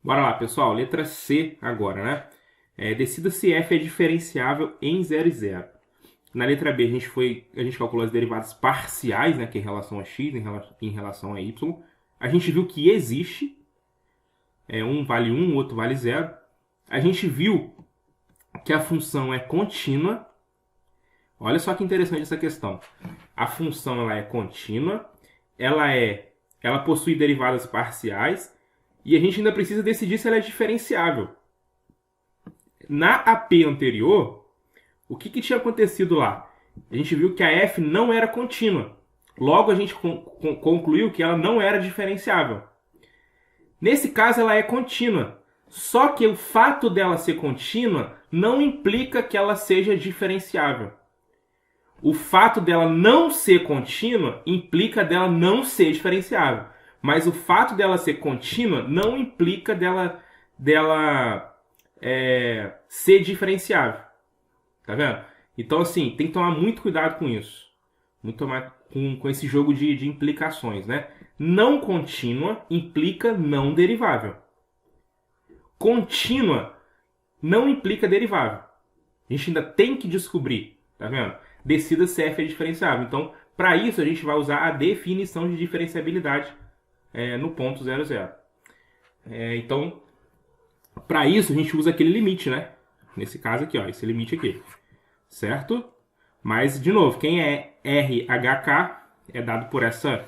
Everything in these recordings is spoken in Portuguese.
Bora lá, pessoal. Letra C agora, né? Decida se f é diferenciável em 0 e 0. Na letra B, a gente calculou as derivadas parciais, né? Que é em relação a x, em relação a y. A gente viu que existe. Um vale 1, o outro vale 0. A gente viu que a função é contínua. Olha só que interessante essa questão. A função ela é contínua, ela possui derivadas parciais e a gente ainda precisa decidir se ela é diferenciável. Na AP anterior, o que tinha acontecido lá? A gente viu que a f não era contínua. Logo, a gente concluiu que ela não era diferenciável. Nesse caso, ela é contínua. Só que o fato dela ser contínua não implica que ela seja diferenciável. O fato dela não ser contínua implica dela não ser diferenciável. Mas o fato dela ser contínua não implica dela ser diferenciável. Tá vendo? Então, assim, tem que tomar muito cuidado com isso. Muito tomar com esse jogo de implicações, né? Não contínua implica não derivável. Contínua não implica derivável. A gente ainda tem que descobrir, tá vendo? Decida se f é diferenciável. Então, para isso, a gente vai usar a definição de diferenciabilidade no ponto 0, 0. Então, para isso, a gente usa aquele limite, né? Nesse caso aqui, ó, esse limite aqui. Certo? Mas, de novo, quem é RHK é dado por essa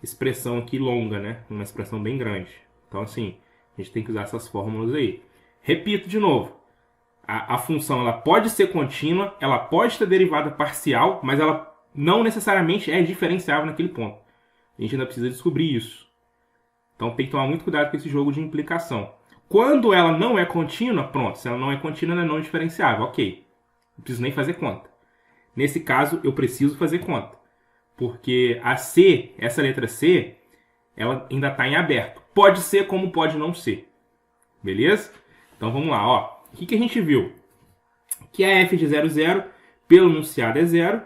expressão aqui longa, né? Uma expressão bem grande. Então, assim, a gente tem que usar essas fórmulas aí. Repito de novo. A função ela pode ser contínua, ela pode ter derivada parcial, mas ela não necessariamente é diferenciável naquele ponto. A gente ainda precisa descobrir isso. Então tem que tomar muito cuidado com esse jogo de implicação. Quando ela não é contínua, pronto. Se ela não é contínua, ela é não diferenciável. Ok. Não preciso nem fazer conta. Nesse caso, eu preciso fazer conta. Porque a C, essa letra C, ela ainda está em aberto. Pode ser como pode não ser. Beleza? Então vamos lá, ó. O que a gente viu? Que a f de 0, 0, pelo enunciado é 0.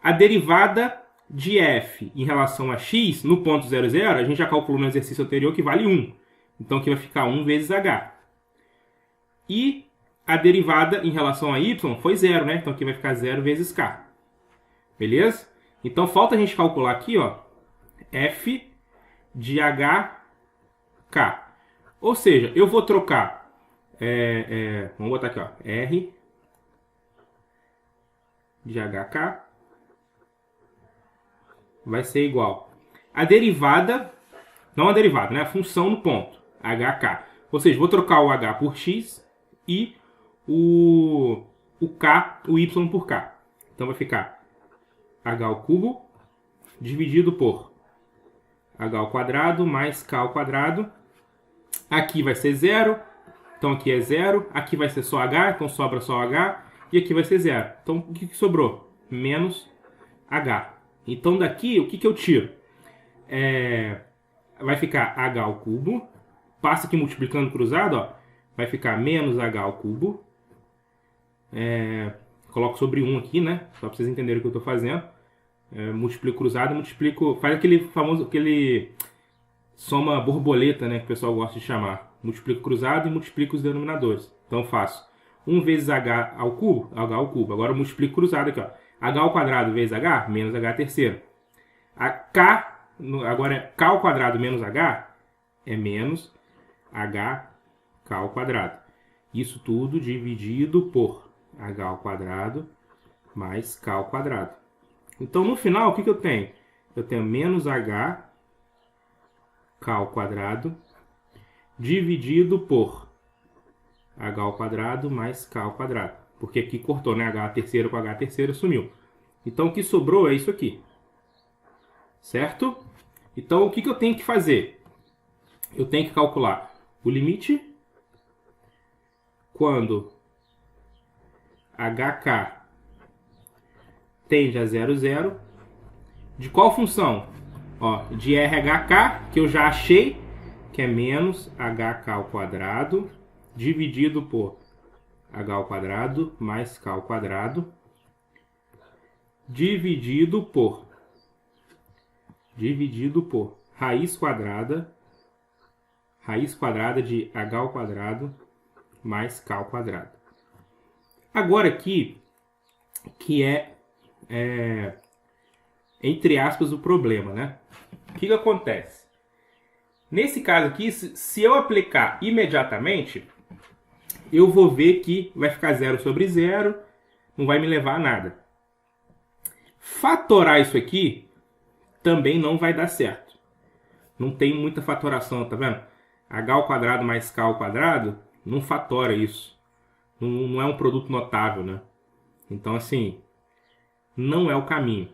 A derivada de f em relação a x, no ponto 0, 0, a gente já calculou no exercício anterior que vale 1. Então aqui vai ficar 1 vezes h. E a derivada em relação a y foi 0, né? Então aqui vai ficar 0 vezes k. Beleza? Então falta a gente calcular aqui, ó, f de hk. Ou seja, eu vou trocar vamos botar aqui, ó, R de HK vai ser igual a derivada, não a derivada, né? A função no ponto, HK. Ou seja, vou trocar o H por X e o Y por K. Então vai ficar H ao cubo dividido por H ao quadrado mais K ao quadrado. Aqui vai ser 0. Então aqui é 0, aqui vai ser só H, então sobra só H, e aqui vai ser 0. Então o que sobrou? Menos H. Então daqui, o que eu tiro? Vai ficar H ao cubo, passa aqui multiplicando cruzado, ó, vai ficar menos H ao cubo. Coloco sobre 1 aqui, né? Só para vocês entenderem o que eu estou fazendo. Multiplico cruzado, faz aquele famoso, soma borboleta, né, que o pessoal gosta de chamar. Multiplico cruzado e multiplico os denominadores. Então faço 1 vezes h ao cubo, Agora eu multiplico cruzado aqui, ó. H ao quadrado vezes h, menos h terceiro. Agora é k ao quadrado menos h, é menos hk ao quadrado. Isso tudo dividido por h ao quadrado mais k ao quadrado. Então no final, o que eu tenho? Eu tenho menos h k ao quadrado dividido por h ao quadrado mais k ao quadrado. Porque aqui cortou, né? H terceiro com h terceiro sumiu. Então o que sobrou é isso aqui. Certo? Então o que eu tenho que fazer? Eu tenho que calcular o limite quando hk tende a 0, 0. De qual função? Ó, de RHK, que eu já achei, que é menos hk ao quadrado dividido por h ao quadrado mais k ao quadrado dividido por raiz quadrada raiz quadrada de h ao quadrado mais k ao quadrado. Agora aqui, que entre aspas, o problema, né? O que acontece? Nesse caso aqui, se eu aplicar imediatamente, eu vou ver que vai ficar 0 sobre 0, não vai me levar a nada. Fatorar isso aqui também não vai dar certo. Não tem muita fatoração, tá vendo? H ao quadrado mais K ao quadrado não fatora isso. Não é um produto notável, né? Então, assim, não é o caminho.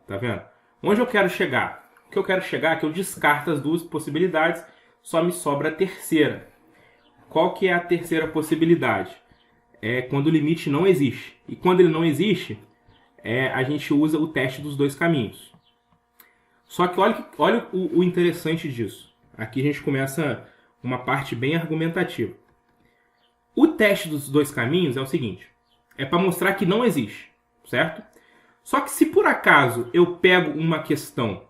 Tá vendo? Onde eu quero chegar? O que eu quero chegar é que eu descarto as duas possibilidades, só me sobra a terceira. Qual que é a terceira possibilidade? É quando o limite não existe. E quando ele não existe, a gente usa o teste dos dois caminhos. Só que olha o interessante disso. Aqui a gente começa uma parte bem argumentativa. O teste dos dois caminhos é o seguinte. É para mostrar que não existe, certo? Só que se por acaso eu pego uma questão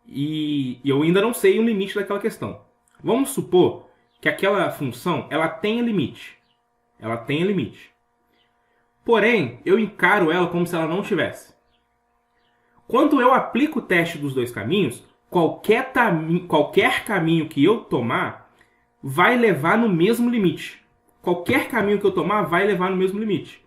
e eu ainda não sei o limite daquela questão. Vamos supor que aquela função ela tenha limite. Ela tenha limite. Porém, eu encaro ela como se ela não tivesse. Quando eu aplico o teste dos dois caminhos, qualquer caminho que eu tomar vai levar no mesmo limite. Qualquer caminho que eu tomar vai levar no mesmo limite.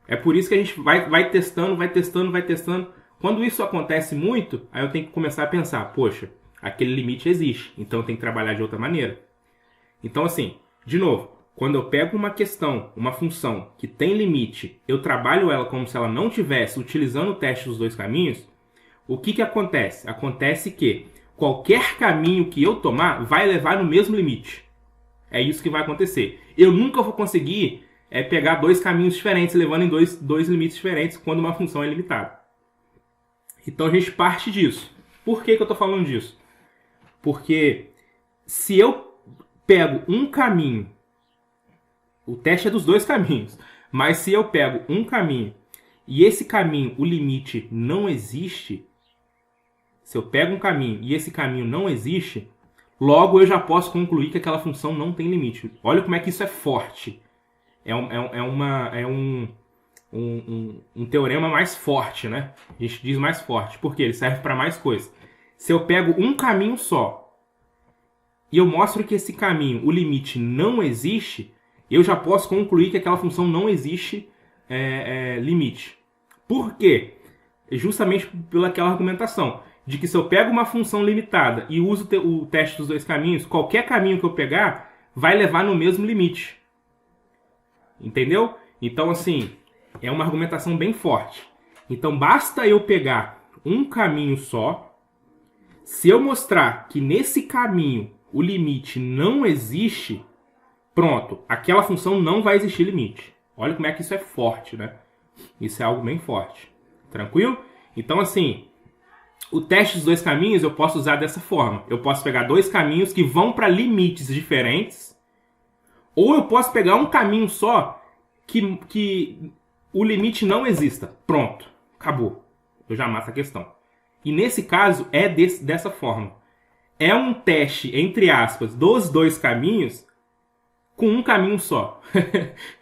É por isso que a gente vai testando, vai testando, vai testando. Quando isso acontece muito, aí eu tenho que começar a pensar, poxa, aquele limite existe, então eu tenho que trabalhar de outra maneira. Então assim, de novo, quando eu pego uma questão, uma função que tem limite, eu trabalho ela como se ela não tivesse, utilizando o teste dos dois caminhos, o que acontece? Acontece que qualquer caminho que eu tomar vai levar no mesmo limite. É isso que vai acontecer. Eu nunca vou conseguir pegar dois caminhos diferentes, levando em dois limites diferentes quando uma função é limitada. Então a gente parte disso. Por que eu estou falando disso? Porque se eu pego um caminho, o teste é dos dois caminhos, mas se eu pego um caminho e esse caminho, o limite não existe, se eu pego um caminho e esse caminho não existe, logo eu já posso concluir que aquela função não tem limite. Olha como é que isso é forte. É um teorema mais forte, né? A gente diz mais forte, porque ele serve para mais coisas. Se eu pego um caminho só e eu mostro que esse caminho, o limite não existe, eu já posso concluir que aquela função não existe limite. Por quê? Justamente pelaquela argumentação de que se eu pego uma função limitada e uso o teste dos dois caminhos, qualquer caminho que eu pegar vai levar no mesmo limite. Entendeu? Então, assim, é uma argumentação bem forte. Então, basta eu pegar um caminho só. Se eu mostrar que nesse caminho o limite não existe, pronto, aquela função não vai existir limite. Olha como é que isso é forte, né? Isso é algo bem forte. Tranquilo? Então, assim, o teste dos dois caminhos eu posso usar dessa forma. Eu posso pegar dois caminhos que vão para limites diferentes, ou eu posso pegar um caminho só que o limite não exista. Pronto, acabou. Eu já mato a questão. E nesse caso é dessa forma. É um teste, entre aspas, dos dois caminhos com um caminho só.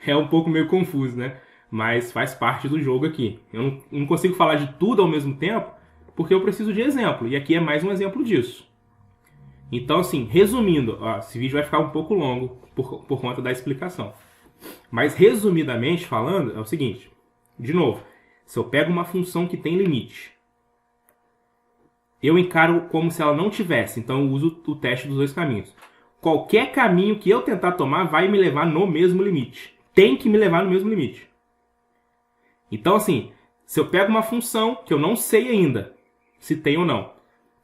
É um pouco meio confuso, né? Mas faz parte do jogo aqui. Eu não consigo falar de tudo ao mesmo tempo, porque eu preciso de exemplo. E aqui é mais um exemplo disso. Então, assim, resumindo, ó, esse vídeo vai ficar um pouco longo por conta da explicação. Mas, resumidamente falando, é o seguinte. De novo, se eu pego uma função que tem limite, eu encaro como se ela não tivesse. Então, eu uso o teste dos dois caminhos. Qualquer caminho que eu tentar tomar vai me levar no mesmo limite. Tem que me levar no mesmo limite. Então, assim, se eu pego uma função que eu não sei ainda se tem ou não,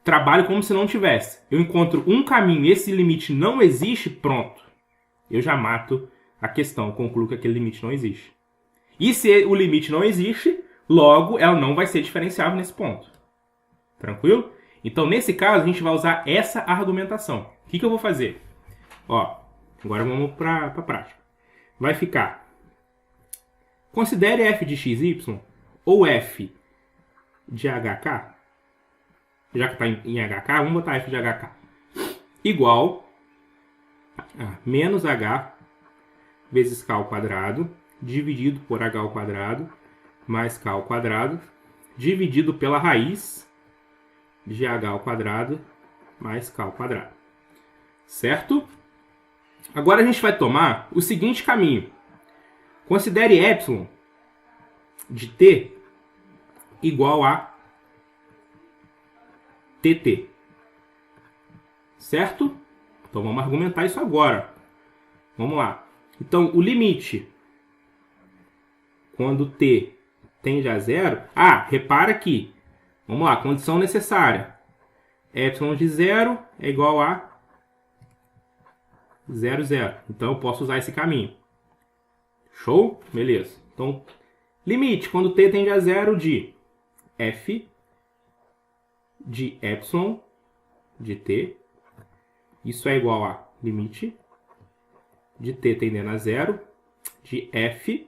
trabalho como se não tivesse, eu encontro um caminho e esse limite não existe, pronto. Eu já mato a questão, concluo que aquele limite não existe. E se o limite não existe, logo ela não vai ser diferenciável nesse ponto. Tranquilo? Então, nesse caso, a gente vai usar essa argumentação. O que eu vou fazer? Ó, agora vamos para a prática. Vai ficar: considere f de xy ou f de hk. Já que está em hk, vamos botar f de hk. Igual menos h vezes k ao quadrado, dividido por h ao quadrado, mais k ao quadrado, dividido pela raiz de h ao quadrado, mais k ao quadrado. Certo? Agora a gente vai tomar o seguinte caminho. Considere epsilon de t igual a tt. Certo? Então vamos argumentar isso agora. Vamos lá. Então o limite quando t tende a zero... repara aqui. Vamos lá, condição necessária. Epsilon de 0 é igual a 0, 0. Então eu posso usar esse caminho. Show? Beleza. Então, limite quando t tende a zero de f de epsilon de t. Isso é igual a limite de t tendendo a zero de f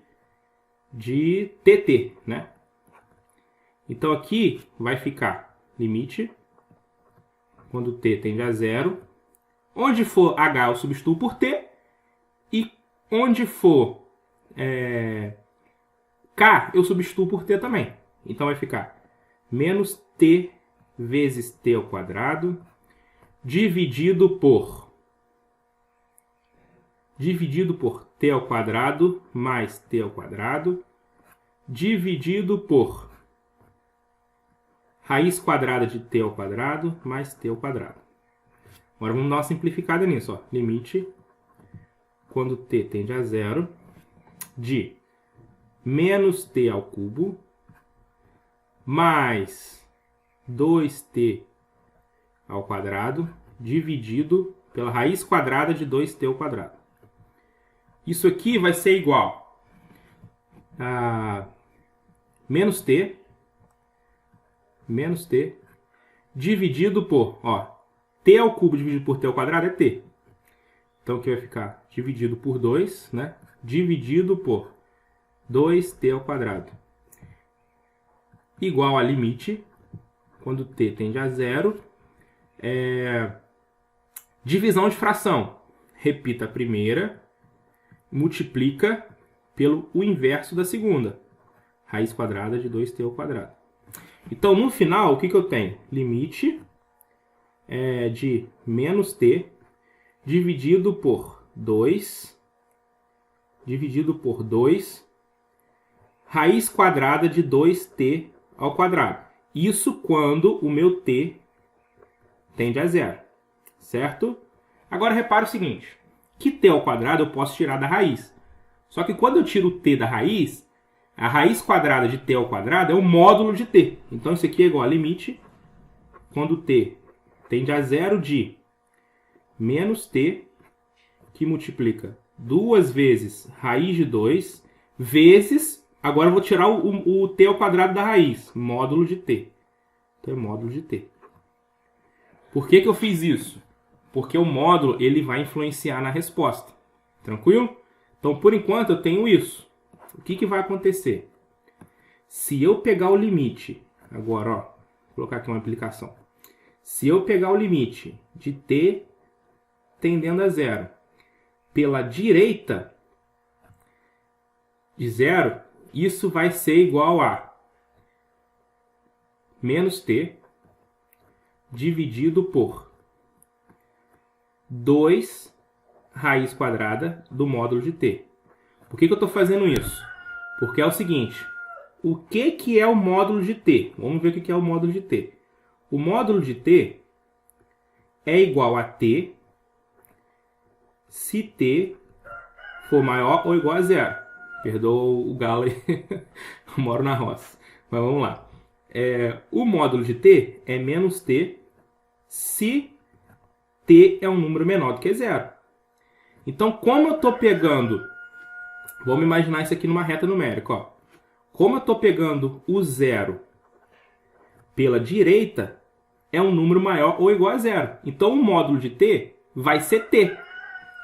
de tt, né? Então aqui vai ficar limite quando t tende a zero. Onde for h eu substituo por t. E onde for k eu substituo por t também. Então vai ficar menos t vezes t ao quadrado dividido por t ao quadrado mais t ao quadrado dividido por raiz quadrada de t ao quadrado mais t ao quadrado. Agora vamos dar uma simplificada nisso. Ó. Limite quando t tende a zero de menos t ao cubo mais 2t ao quadrado dividido pela raiz quadrada de 2t ao quadrado. Isso aqui vai ser igual a menos t dividido por, t ao cubo dividido por t ao quadrado é t. Então aqui vai ficar dividido por 2, né? Dividido por 2t ao quadrado. Igual a limite, quando t tende a zero, divisão de fração. Repita a primeira, multiplica pelo o inverso da segunda. Raiz quadrada de 2t ao quadrado. Então, no final, o que eu tenho? Limite de menos t dividido por 2 raiz quadrada de 2t ao quadrado. Isso quando o meu t tende a zero, certo? Agora repara o seguinte, que t ao quadrado eu posso tirar da raiz. Só que quando eu tiro o t da raiz, a raiz quadrada de t ao quadrado é o módulo de t. Então isso aqui é igual a limite quando t tende a zero de menos t, que multiplica 2 vezes raiz de 2, vezes, agora eu vou tirar o t ao quadrado da raiz, módulo de t. Então é módulo de t. Por que eu fiz isso? Porque o módulo ele vai influenciar na resposta. Tranquilo? Então, por enquanto, eu tenho isso. O que vai acontecer? Se eu pegar o limite, agora, vou colocar aqui uma aplicação. Se eu pegar o limite de t tendendo a zero pela direita de zero, isso vai ser igual a menos t dividido por 2 raiz quadrada do módulo de t. Por que eu estou fazendo isso? Porque é o seguinte, o que é o módulo de t? Vamos ver o que é o módulo de t. O módulo de t é igual a t se t for maior ou igual a zero. Perdoa o galo aí, eu moro na roça. Mas vamos lá. O módulo de t é menos t se t é um número menor do que zero. Então, como eu estou pegando... Vamos imaginar isso aqui numa reta numérica. Como eu estou pegando o zero pela direita, é um número maior ou igual a zero. Então, o módulo de t vai ser t.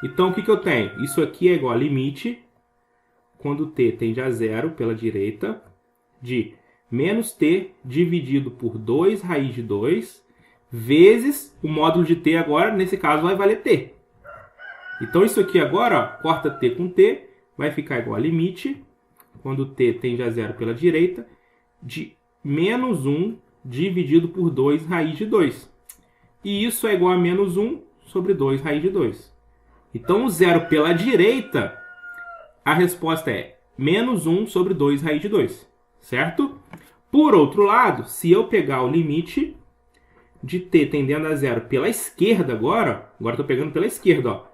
Então, o que eu tenho? Isso aqui é igual a limite, quando t tende a zero pela direita, de menos t dividido por 2 raiz de 2, vezes o módulo de t agora, nesse caso, vai valer t. Então isso aqui agora, ó, corta t com t, vai ficar igual a limite, quando t tende a zero pela direita, de menos 1 dividido por 2 raiz de 2. E isso é igual a menos 1 sobre 2 raiz de 2. Então o zero pela direita, a resposta é menos 1 sobre 2 raiz de 2. Certo? Por outro lado, se eu pegar o limite de t tendendo a zero pela esquerda agora estou pegando pela esquerda, ó.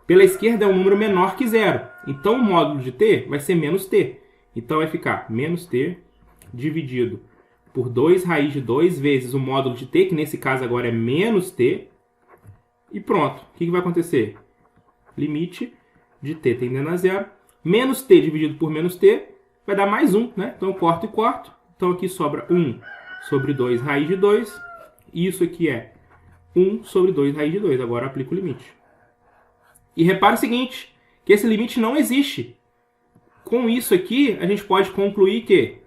Pela esquerda é um número menor que zero. Então o módulo de t vai ser menos t. Então vai ficar menos t dividido por 2 raiz de 2 vezes o módulo de t, que nesse caso agora é menos t. E pronto. O que vai acontecer? Limite de t tendendo a zero. Menos t dividido por menos t vai dar mais 1, né? Então eu corto e corto. Então aqui sobra 1 sobre 2 raiz de 2. E isso aqui é 1 sobre 2 raiz de 2. Agora eu aplico o limite. E repara o seguinte, que esse limite não existe. Com isso aqui, a gente pode concluir que...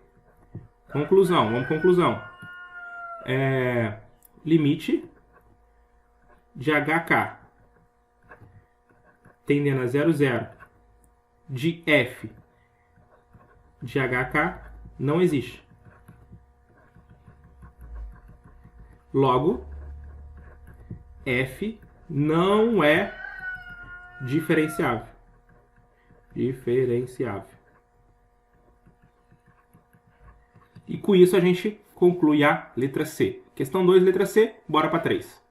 Conclusão, vamos conclusão. Limite de HK tendendo a 0, 0 de f de HK não existe. Logo, f não é diferenciável. E com isso a gente conclui a letra C. Questão 2, letra C, bora para 3.